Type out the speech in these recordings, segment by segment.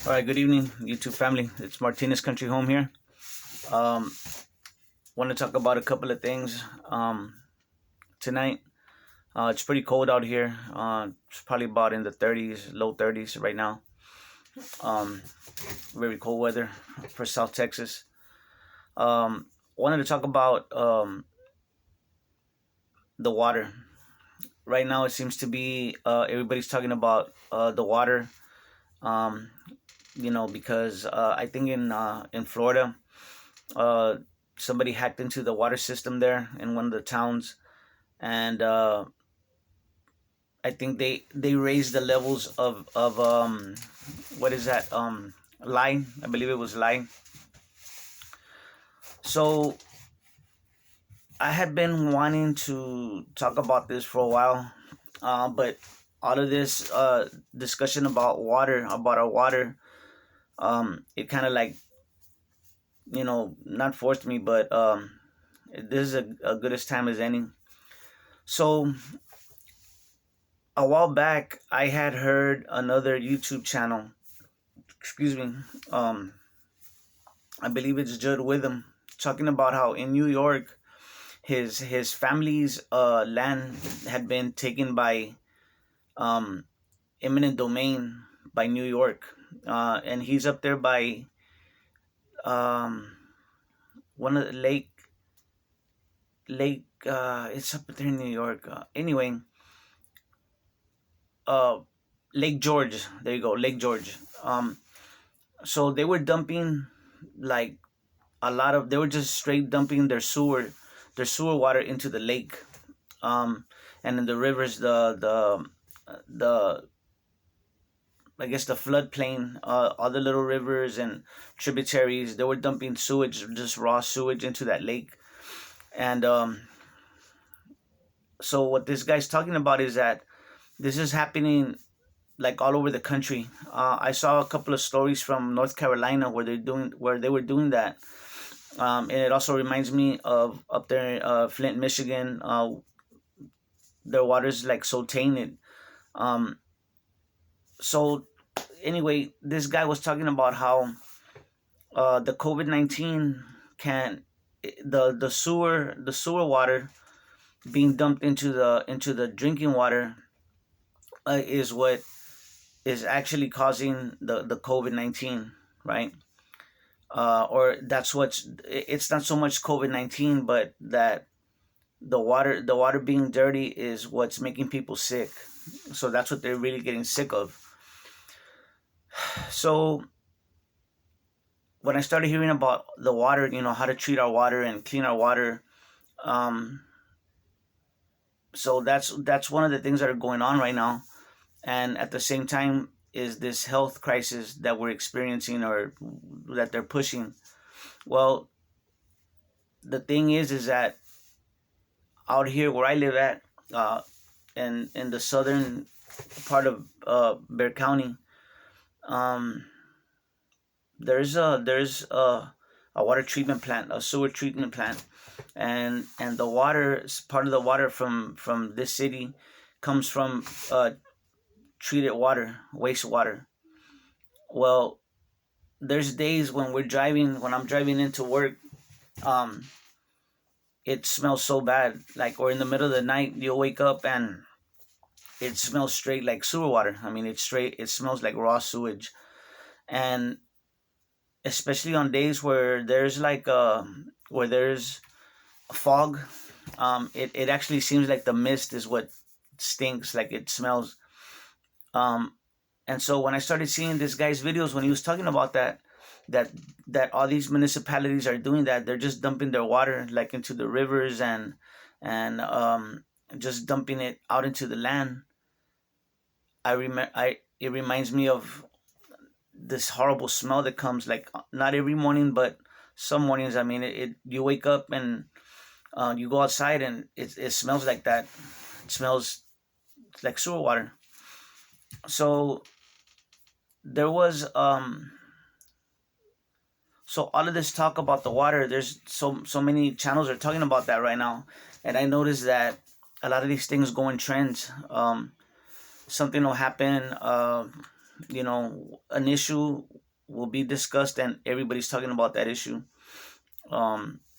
All right, good evening, YouTube family. It's Martinez Country Home here. Um, Want to talk about a couple of things tonight. It's pretty cold out here. It's probably about in the 30s, low 30s right now. Um, Very cold weather for South Texas. Wanted to talk about the water. Right now, it seems to be everybody's talking about the water. Um, because I think in Florida, uh, somebody hacked into the water system there in one of the towns, and I think they raised the levels of what is that lye? I believe it was lye. So I had been wanting to talk about this for a while, but all of this discussion about water, about our water, it kind of like not forced me, but this is a good as time as any. So a while back, I had heard another YouTube channel. Excuse me. Um, I believe it's Judd Witham talking about how in New York, his family's land had been taken by um, eminent domain by New York, and he's up there by um, one of the lake. It's up there in New York. Anyway, uh, Lake George. There you go, Lake George. So they were dumping like they were just straight dumping their sewer water into the lake, and in the rivers, the I guess the floodplain, other little rivers and tributaries. They were dumping sewage, just raw sewage, into that lake, and so what this guy's talking about is that this is happening like all over the country. I saw a couple of stories from North Carolina where they were doing that, and it also reminds me of up there in Flint, Michigan. Their water's like so tainted. Um, so anyway, this guy was talking about how the COVID-19 can the sewer water being dumped into the drinking water is what is actually causing the COVID-19, right? Or it's not so much COVID-19, but that the water being dirty is what's making people sick. So that's what they're really getting sick of. So when I started hearing about the water, how to treat our water and clean our water, um, so that's one of the things that are going on right now. And at the same time is this health crisis that we're experiencing, or that they're pushing. Well, the thing is that out here where I live at, in the southern part of Bexar County, um, there's a water treatment plant, a sewer treatment plant, and part of the water from this city comes from treated water, wastewater. Well, there's days when I'm driving into work, um, it smells so bad. Like, or in the middle of the night, you'll wake up and it smells straight like sewer water. I mean, it smells like raw sewage. And especially on days where there's fog, it actually seems like the mist is what stinks, like it smells. Um, and so when I started seeing this guy's videos, when he was talking about that that all these municipalities are doing that, they're just dumping their water like into the rivers, and just dumping it out into the land. It reminds me of this horrible smell that comes, like, not every morning, but some mornings. I mean, you wake up and you go outside and it smells like that. It smells like sewer water. So there was so all of this talk about the water, there's so many channels are talking about that right now, and I noticed that a lot of these things go in trends. Something will happen, an issue will be discussed, and everybody's talking about that issue.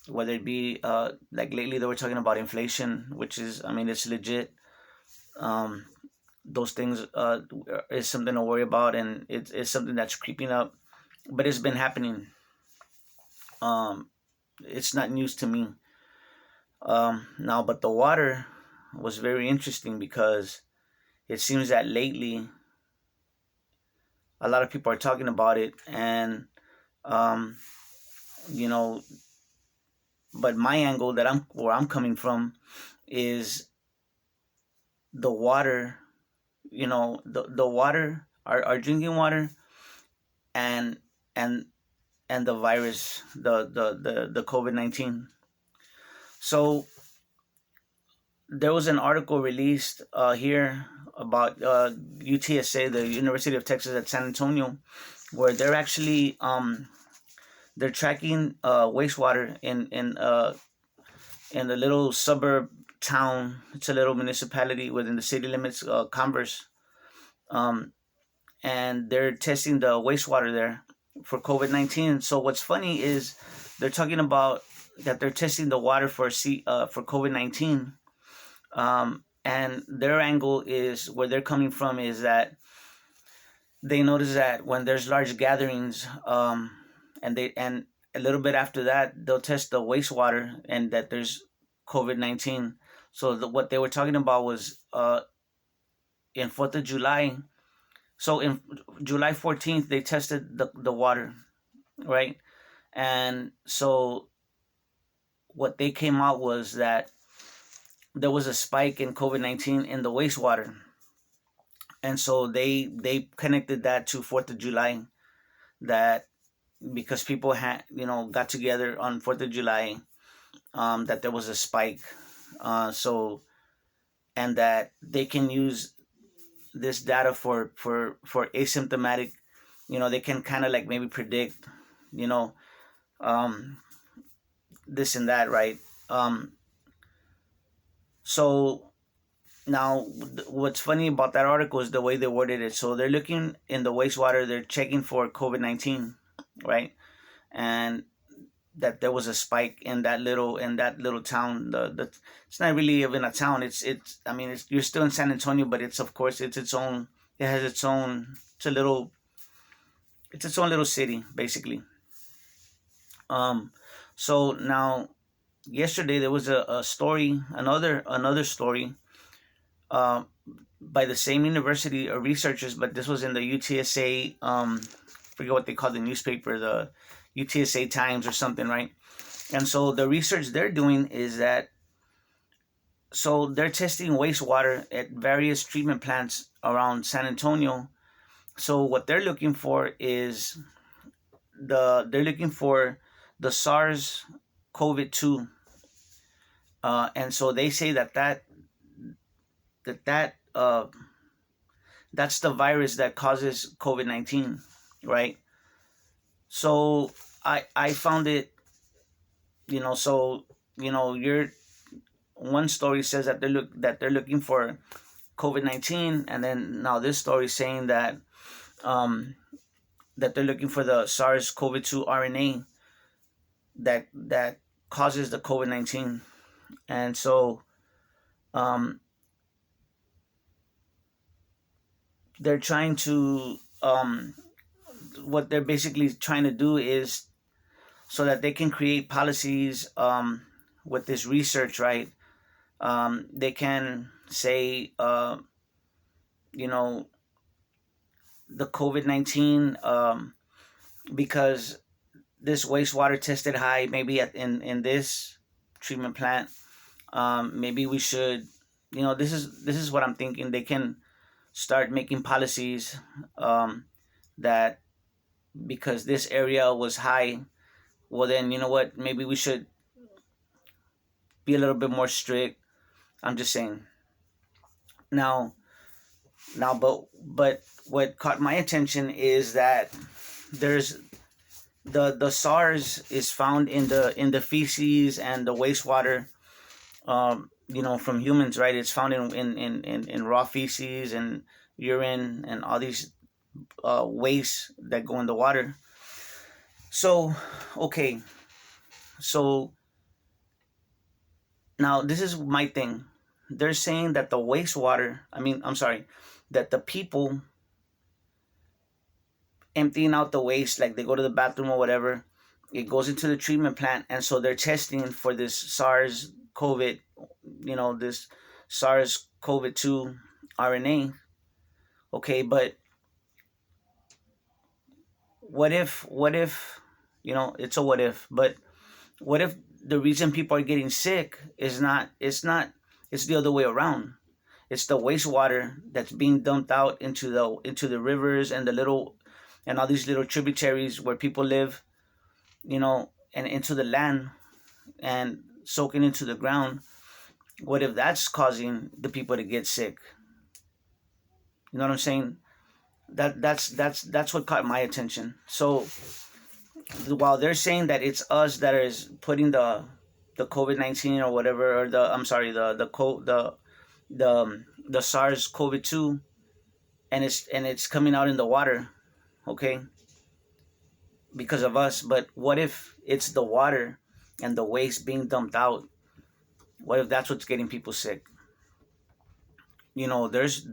Whether it be like lately they were talking about inflation, which is, I mean, it's legit. Um, those things is something to worry about, and it's something that's creeping up, but it's been happening. Um, it's not news to me. Now, but the water was very interesting because it seems that lately a lot of people are talking about it, and um, you know, but my angle that where I'm coming from is the water. The water, our drinking water, and and and the virus, the COVID-19. So there was an article released here about UTSA, the University of Texas at San Antonio, where they're actually they're tracking wastewater in a little suburb town. It's a little municipality within the city limits, Converse, and they're testing the wastewater there for COVID-19. So what's funny is they're talking about that they're testing the water for COVID-19, and their angle is, where they're coming from, is that they notice that when there's large gatherings, and a little bit after that they'll test the wastewater, and that there's COVID-19. So what they were talking about was in 4th of July. So in July 14th they tested the water, right? And so what they came out was that there was a spike in COVID-19 in the wastewater. And so they connected that to 4th of July, that because people had, got together on 4th of July, that there was a spike. So, and that they can use this data for asymptomatic, they can kind of like maybe predict, this and that, right? So now what's funny about that article is the way they worded it. So they're looking in the wastewater, they're checking for COVID-19, right? And that there was a spike in that little town. It's not really even a town. It's I mean, you're still in San Antonio, but it's, of course, it's its own. It has its own. It's its own little city, basically. So now, yesterday there was a story, another story, by the same university of researchers, but this was in the UTSA. Forget what they call the newspaper, the UTSA Times or something, right? And so the research they're doing is that, so they're testing wastewater at various treatment plants around San Antonio. So what they're looking for is they're looking for the SARS-CoV-2, and so they say that that's the virus that causes COVID-19, right? So I found it, your one story says that they're looking for COVID-19, and then now this story is saying that that they're looking for the SARS-CoV-2 RNA that causes the COVID-19. And so they're trying to what they're basically trying to do is so that they can create policies with this research, right? They can say, the COVID-19, because this wastewater tested high, maybe in this treatment plant, maybe we should, this is what I'm thinking. They can start making policies that because this area was high, well then, you know what, maybe we should be a little bit more strict. I'm just saying. Now, but what caught my attention is that there's the SARS is found in the feces and the wastewater, from humans, right? It's found in raw feces and urine and all these waste that go in the water. So, okay, so now this is my thing. They're saying that the wastewater, I'm sorry, that the people emptying out the waste, like they go to the bathroom or whatever, it goes into the treatment plant, and so they're testing for this SARS-CoV, this SARS-CoV-2 RNA. Okay, but what if, it's a what if, but what if the reason people are getting sick is not, it's the other way around. It's the wastewater that's being dumped out into the rivers and the little and all these little tributaries where people live, and into the land and soaking into the ground. What if that's causing the people to get sick? You know what I'm saying? That's what caught my attention. So while they're saying that it's us that is putting the COVID-19 or whatever, or the SARS-CoV-2, and it's coming out in the water, okay, because of us. But what if it's the water and the waste being dumped out? What if that's what's getting people sick? There's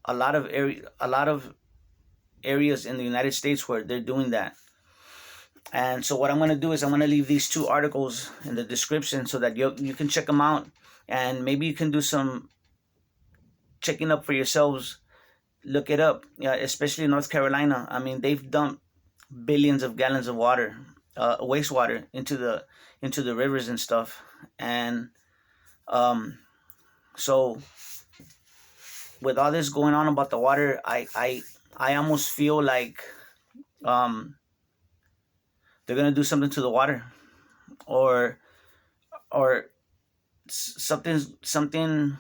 a lot of areas in the United States where they're doing that. And so what I'm going to do is I'm going to leave these two articles in the description so that you can check them out, and maybe you can do some checking up for yourselves. Look it up, yeah, especially in North Carolina. They've dumped billions of gallons of water, wastewater, into the rivers and stuff. And so with all this going on about the water, I almost feel like they're gonna do something to the water, or something,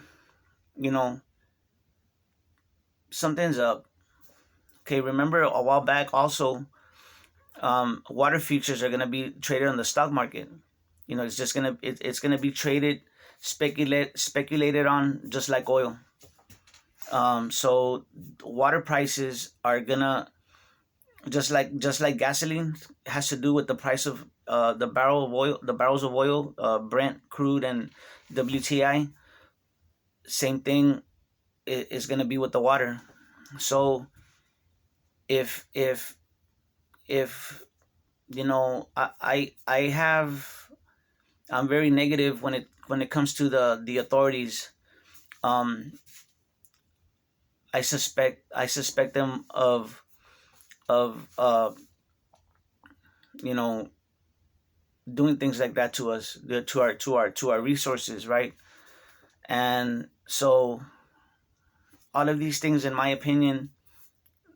you know something's up. Okay, remember a while back also, water futures are gonna be traded on the stock market. It's just it's gonna be traded, speculated on, just like oil. So water prices are gonna, just like gasoline has to do with the price of the barrels of oil, Brent crude and WTI. Same thing is gonna be with the water. So if I'm very negative when it comes to the authorities. I suspect them of doing things like that to us, to our resources, right? And so all of these things, in my opinion,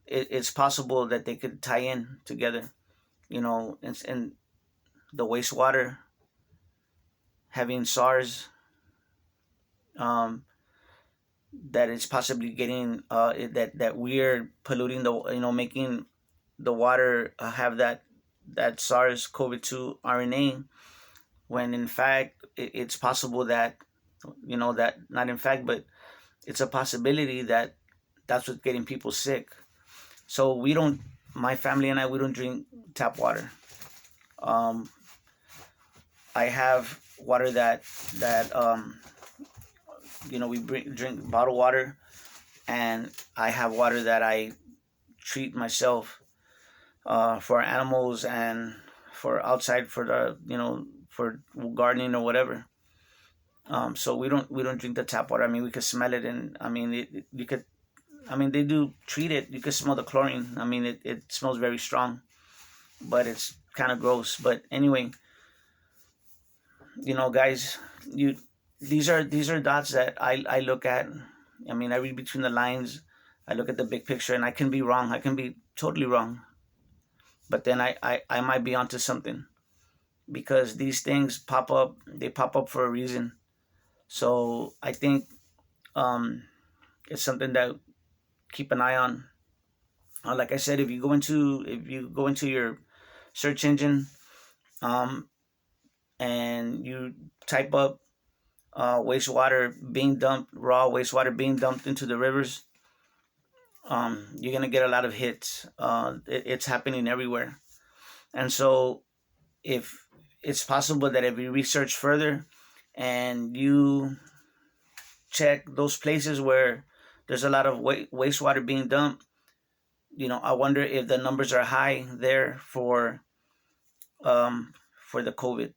it's possible that they could tie in together. And the wastewater having SARS, that it's possibly getting that we're polluting making the water have that SARS-CoV-2 RNA, when in fact it's possible that, that not in fact, but it's a possibility that that's what's getting people sick. So my family and we don't drink tap water. I have water that we drink bottled water, and I have water that I treat myself, for animals and for outside, for for gardening or whatever. So we don't drink the tap water. We could smell it, and you could. They do treat it. You could smell the chlorine. It smells very strong, but it's kind of gross. But anyway, guys, these are dots that I look at. I read between the lines. I look at the big picture, and I can be wrong. I can be totally wrong. But then I might be onto something, because these things pop up. They pop up for a reason. So I think it's something that keep an eye on. Like I said, if you go into your search engine, and you type up wastewater being dumped, raw wastewater being dumped into the rivers, you're gonna get a lot of hits. It's happening everywhere, and so if it's possible that if you research further and you check those places where there's a lot of wastewater being dumped, I wonder if the numbers are high there for the COVID.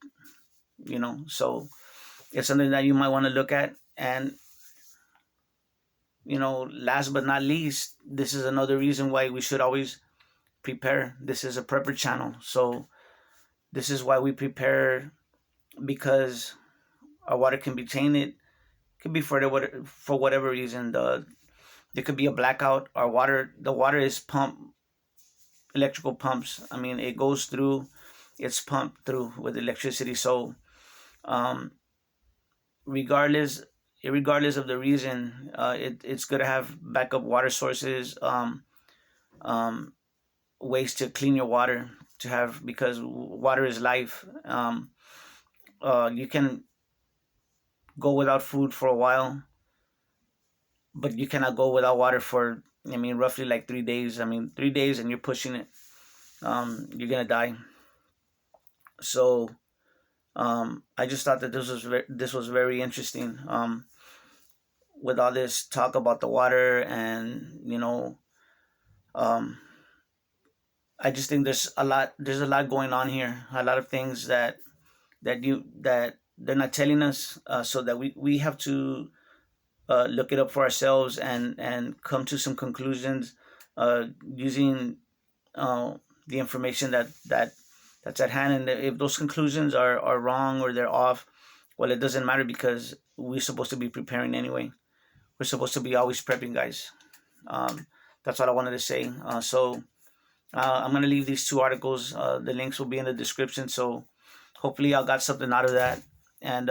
So it's something that you might want to look at. And last but not least, this is another reason why we should always prepare. This is a prepper channel, so this is why we prepare, because our water can be tainted. Could be for whatever reason. There could be a blackout. The water is pumped, electrical pumps. I mean, it goes through, it's pumped through with electricity. So, regardless of the reason, it's good to have backup water sources, ways to clean your water, because water is life. You can go without food for a while, but you cannot go without water for, roughly like 3 days. 3 days and you're pushing it, you're gonna die. So I just thought that this was very interesting, with all this talk about the water. And I just think there's a lot going on here, a lot of things that they're not telling us, so that we have to look it up for ourselves and come to some conclusions, using the information that's at hand. And if those conclusions are wrong or they're off, well, it doesn't matter, because we're supposed to be preparing anyway. We're supposed to be always prepping, guys. That's what I wanted to say. So I'm going to leave these 2 articles. The links will be in the description. So hopefully I got something out of that. And,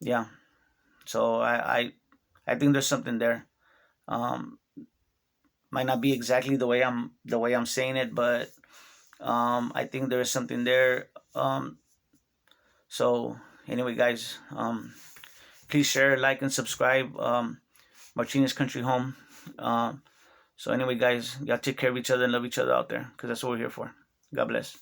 yeah. So I think there's something there. Might not be exactly the way I'm saying it, but I think there is something there. So anyway, guys, please share, like, and subscribe. Martinez Country Home. So anyway, guys, y'all take care of each other and love each other out there, because that's what we're here for. God bless.